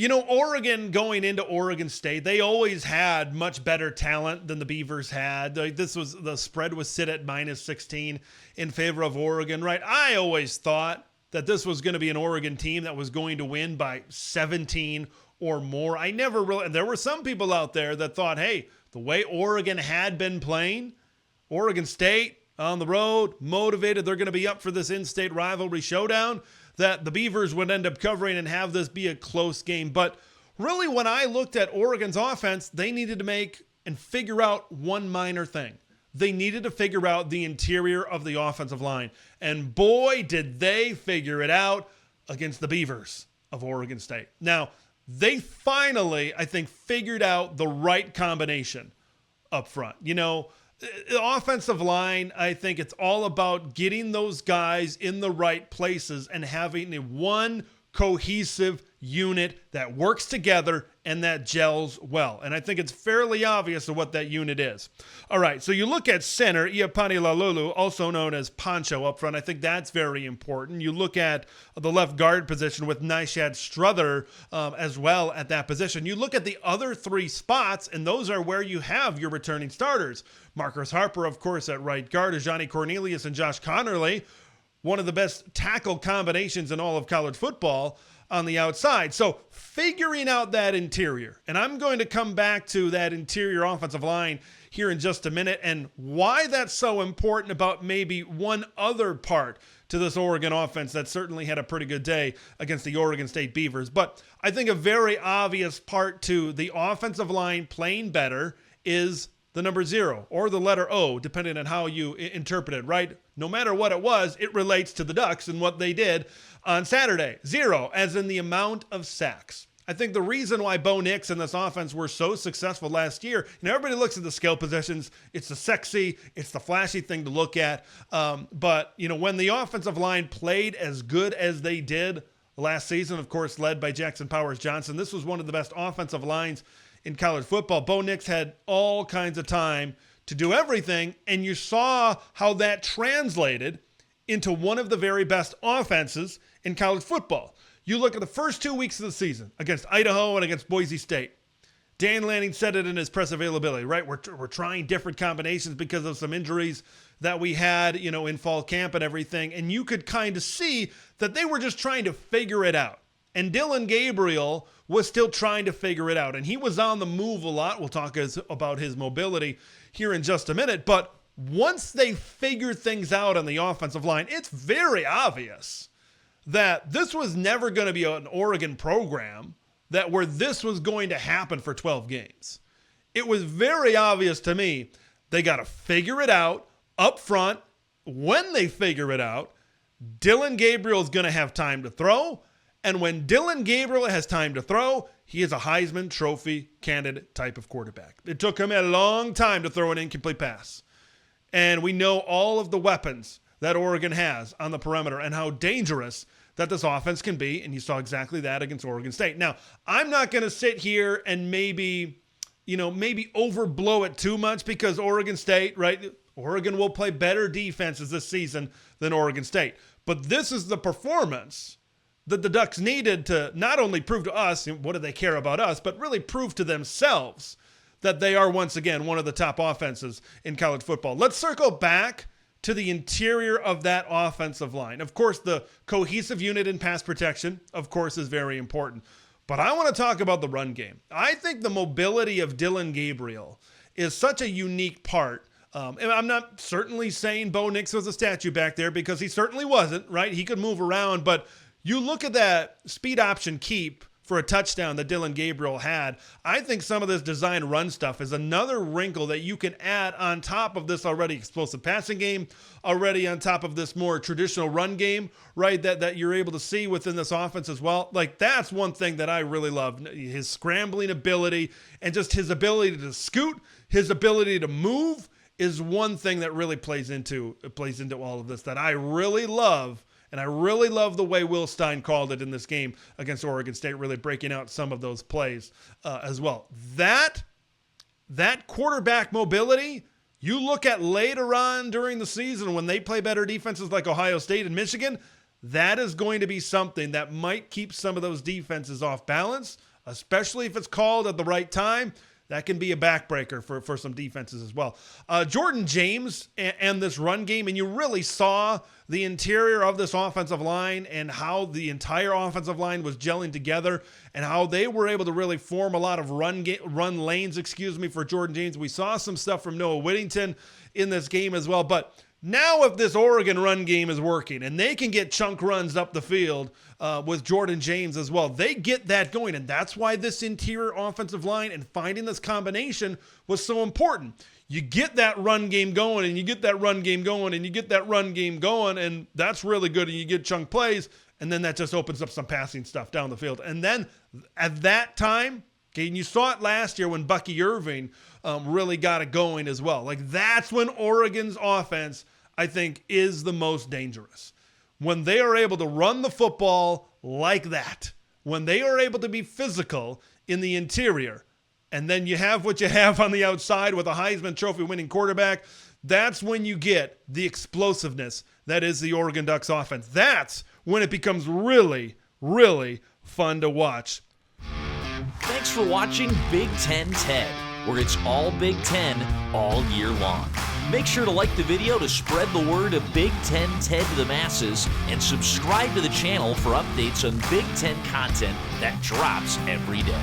Oregon going into Oregon State, they always had much better talent than the Beavers had. Like, the spread was sit at -16 in favor of Oregon, right? I always thought that this was going to be an Oregon team that was going to win by 17 or more. There were some people out there that thought, hey, the way Oregon had been playing, Oregon State on the road, motivated, they're going to be up for this in-state rivalry showdown, that the Beavers would end up covering and have this be a close game. But really, when I looked at Oregon's offense, they needed to make and figure out one minor thing. They needed to figure out the interior of the offensive line. And boy, did they figure it out against the Beavers of Oregon State. Now, they finally, I think, figured out the right combination up front. The offensive line, I think it's all about getting those guys in the right places and having one cohesive unit that works together and that gels well. And I think it's fairly obvious of what that unit is. All right, so you look at center, Iapani Lalulu, also known as Poncho up front. I think that's very important. You look at the left guard position with Nishad Struther as well at that position. You look at the other three spots, and those are where you have your returning starters. Marcus Harper, of course, at right guard, Ajani Cornelius and Josh Connerly, one of the best tackle combinations in all of college football on the outside. So figuring out that interior, and I'm going to come back to that interior offensive line here in just a minute and why that's so important about maybe one other part to this Oregon offense that certainly had a pretty good day against the Oregon State Beavers. But I think a very obvious part to the offensive line playing better is the number 0 or the letter O, depending on how you interpret it, right? No matter what it was, it relates to the Ducks and what they did on Saturday. 0, as in the amount of sacks. I think the reason why Bo Nix and this offense were so successful last year, everybody looks at the skill positions. It's the sexy, it's the flashy thing to look at. But when the offensive line played as good as they did last season, of course, led by Jackson Powers Johnson, this was one of the best offensive lines in college football. Bo Nix had all kinds of time to do everything, and you saw how that translated into one of the very best offenses in college football. You look at the first 2 weeks of the season against Idaho and against Boise State. Dan Lanning said it in his press availability, right? We're trying different combinations because of some injuries that we had, in fall camp and everything, and you could kind of see that they were just trying to figure it out. And Dylan Gabriel was still trying to figure it out. And he was on the move a lot. We'll talk about his mobility here in just a minute. But once they figured things out on the offensive line, it's very obvious that this was never going to be an Oregon program where this was going to happen for 12 games. It was very obvious to me they got to figure it out up front. When they figure it out, Dylan Gabriel is going to have time to throw. And when Dylan Gabriel has time to throw, he is a Heisman Trophy candidate type of quarterback. It took him a long time to throw an incomplete pass. And we know all of the weapons that Oregon has on the perimeter and how dangerous that this offense can be. And you saw exactly that against Oregon State. Now, I'm not going to sit here and maybe overblow it too much because Oregon State, right? Oregon will play better defenses this season than Oregon State. But this is the performance that the Ducks needed to not only prove to us, what do they care about us, but really prove to themselves that they are once again one of the top offenses in college football. Let's circle back to the interior of that offensive line. Of course, the cohesive unit in pass protection, of course, is very important. But I want to talk about the run game. I think the mobility of Dylan Gabriel is such a unique part. And I'm not certainly saying Bo Nix was a statue back there because he certainly wasn't, right? He could move around, but you look at that speed option keep for a touchdown that Dylan Gabriel had. I think some of this design run stuff is another wrinkle that you can add on top of this already explosive passing game, already on top of this more traditional run game, right, that you're able to see within this offense as well. Like, that's one thing that I really love. His scrambling ability and just his ability to scoot, his ability to move is one thing that really plays into all of this that I really love. And I really love the way Will Stein called it in this game against Oregon State, really breaking out some of those plays as well. That quarterback mobility, you look at later on during the season when they play better defenses like Ohio State and Michigan, that is going to be something that might keep some of those defenses off balance, especially if it's called at the right time. That can be a backbreaker for some defenses as well. Jordan James and this run game, and you really saw the interior of this offensive line and how the entire offensive line was gelling together and how they were able to really form a lot of run lanes, for Jordan James. We saw some stuff from Noah Whittington in this game as well. But now if this Oregon run game is working and they can get chunk runs up the field with Jordan James as well, they get that going. And that's why this interior offensive line and finding this combination was so important. You get that run game going and you get that run game going and you get that run game going, and that's really good, and you get chunk plays, and then that just opens up some passing stuff down the field. And then at that time, okay, and you saw it last year when Bucky Irving really got it going as well. Like, that's when Oregon's offense, I think, is the most dangerous. When they are able to run the football like that, when they are able to be physical in the interior, and then you have what you have on the outside with a Heisman Trophy winning quarterback, that's when you get the explosiveness that is the Oregon Ducks offense. That's when it becomes really, really fun to watch. Thanks for watching Big Ten Ted, where it's all Big Ten all year long. Make sure to like the video to spread the word of Big Ten Ted to the masses, and subscribe to the channel for updates on Big Ten content that drops every day.